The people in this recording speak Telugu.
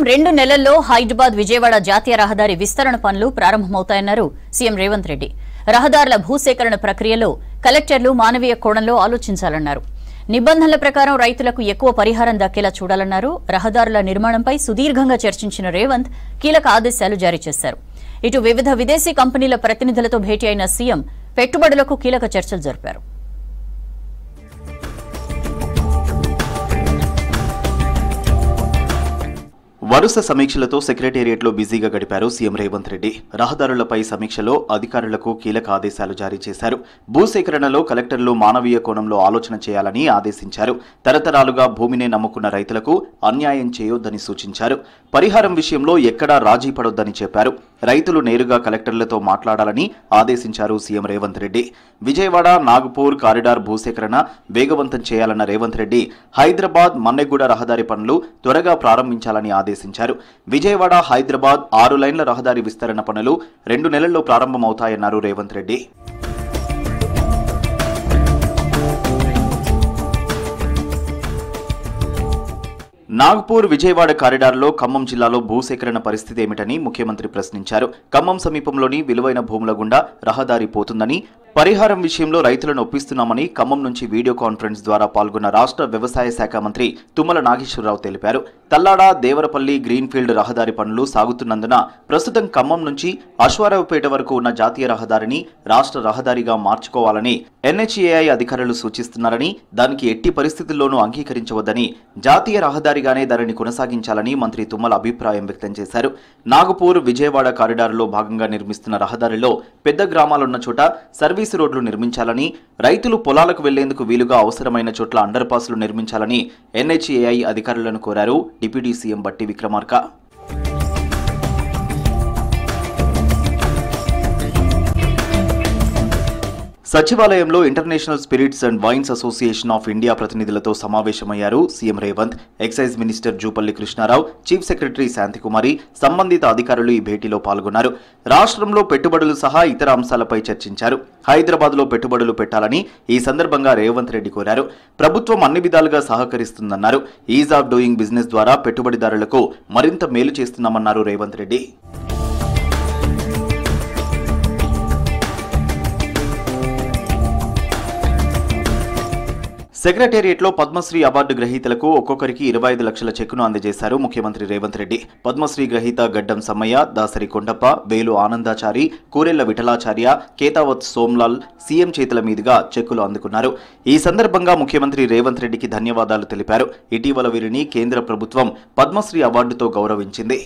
2 నెలల్లో హైదరాబాద్ విజయవాడ జాతీయ రహదారి విస్తరణ పనులు ప్రారంభమవుతాయన్నారు సీఎం రేవంత్ రెడ్డి. రహదారుల భూసేకరణ ప్రక్రియలో కలెక్టర్లు మానవీయ కోణంలో ఆలోచించాలన్నారు. నిబంధనల ప్రకారం రైతులకు ఎక్కువ పరిహారం దక్కేలా చూడాలన్నారు. రహదారుల నిర్మాణంపై సుదీర్ఘంగా చర్చించిన రేవంత్ కీలక ఆదేశాలు జారీ చేశారు. ఇటు వివిధ విదేశీ కంపెనీల ప్రతినిధులతో భేటీ అయిన సీఎం పెట్టుబడులకు కీలక చర్చలు జరిపారు. వరుస సమీక్షలతో సెక్రటేరియట్లో బిజీగా గడిపారు సీఎం రేవంత్ రెడ్డి. రహదారులపై సమీక్షలో అధికారులకు కీలక ఆదేశాలు జారీ చేశారు. భూసేకరణలో కలెక్టర్లు మానవీయ కోణంలో ఆలోచన చేయాలని ఆదేశించారు. తరతరాలుగా భూమినే నమ్ముకున్న రైతులకు అన్యాయం చేయొద్దని సూచించారు. పరిహారం విషయంలో ఎక్కడా రాజీ పడొద్దని చెప్పారు. రైతులు నేరుగా కలెక్టర్లతో మాట్లాడాలని ఆదేశించారు సీఎం రేవంత్ రెడ్డి. విజయవాడ నాగపూర్ కారిడార్ భూసేకరణ వేగవంతం చేయాలన్న రేవంత్ రెడ్డి హైదరాబాద్ మన్నెగూడ రహదారి పనులు త్వరగా ప్రారంభించాలని ఆదేశించారు. విజయవాడ హైదరాబాద్ 6 లైన్ల రహదారి విస్తరణ పనులు 2 నెలల్లో ప్రారంభమవుతాయన్నారు రేవంత్ రెడ్డి. నాగపూర్ విజయవాడ కారిడార్లో ఖమ్మం జిల్లాలో భూసేకరణ పరిస్థితి ఏమిటని ముఖ్యమంత్రి ప్రశ్నించారు. ఖమ్మం సమీపంలోని విలువైన భూముల గుండా రహదారి పోతుందని, పరిహారం విషయంలో రైతులను ఒప్పిస్తున్నామని ఖమ్మం నుంచి వీడియో కాన్ఫరెన్స్ ద్వారా పాల్గొన్న రాష్ట్ర వ్యవసాయ శాఖ మంత్రి తుమ్మల నాగేశ్వరరావు తెలిపారు. తల్లాడ దేవరపల్లి గ్రీన్ఫీల్డ్ రహదారి పనులు సాగుతున్నందున ప్రస్తుతం ఖమ్మం నుంచి అశ్వారావుపేట వరకు ఉన్న జాతీయ రహదారిని రాష్ట్ర రహదారిగా మార్చుకోవాలని ఎన్హెచ్ఏఐ అధికారులు సూచిస్తున్నారని, దానికి ఎట్టి పరిస్థితుల్లోనూ అంగీకరించవద్దని, జాతీయ రహదారిగానే దానిని కొనసాగించాలని మంత్రి తుమ్మల అభిప్రాయం వ్యక్తం చేశారు. నాగపూర్ విజయవాడ కారిడార్లో భాగంగా నిర్మిస్తున్న రహదారిలో పెద్ద గ్రామాలున్న చోట సర్వీస్ రోడ్లు నిర్మించాలని, రైతులు పొలాలకు వెళ్లేందుకు వీలుగా అవసరమైన చోట్ల అండర్ పాస్లు నిర్మించాలని ఎన్హెచ్ఏఐ అధికారులను కోరారు డిప్యూటీ సీఎం బట్టి విక్రమార్క. సచివాలయంలో international spirits and wines association of India ప్రతినిధులతో సమావేశమయ్యారు CM Revanth. Excise minister Jupally Krishna Rao, chief secretary Santhi Kumari, సంబంధిత అధికారులు ఈ భేటీలో పాల్గొన్నారు. రాష్ట్రంలో పెట్టుబడులు సహా ఇతర అంశాలపై చర్చించారు. హైదరాబాద్లో పెట్టుబడులు పెట్టాలని ఈ సందర్భంగా రేవంత్ రెడ్డి కోరారు. ప్రభుత్వం అన్ని విధాలుగా సహకరిస్తుందన్నారు. ఈజ్ ఆఫ్ డూయింగ్ బిజినెస్ ద్వారా పెట్టుబడిదారులకు మరింత మేలు చేస్తున్నామన్నారు రేవంత్ రెడ్డి. సెక్రటేరియట్లో పద్మశ్రీ అవార్డు గ్రహీతలకు ఒక్కొక్కరికి 25 లక్షల చెక్కును అందజేశారు ముఖ్యమంత్రి రేవంత్ రెడ్డి. పద్మశ్రీ గ్రహీత గడ్డం సమ్మయ్య, దాసరి కొండప్ప, వేలు ఆనందాచారి, కూరెళ్ల విఠలాచార్య, కేతావత్ సోమ్లాల్ సీఎం చేతుల మీదుగా చెక్కులు అందుకున్నారు. ఈ సందర్భంగా ముఖ్యమంత్రి రేవంత్ రెడ్డికి ధన్యవాదాలు తెలిపారు. ఇటీవల వీరిని కేంద్ర ప్రభుత్వం పద్మశ్రీ అవార్డుతో గౌరవించింది.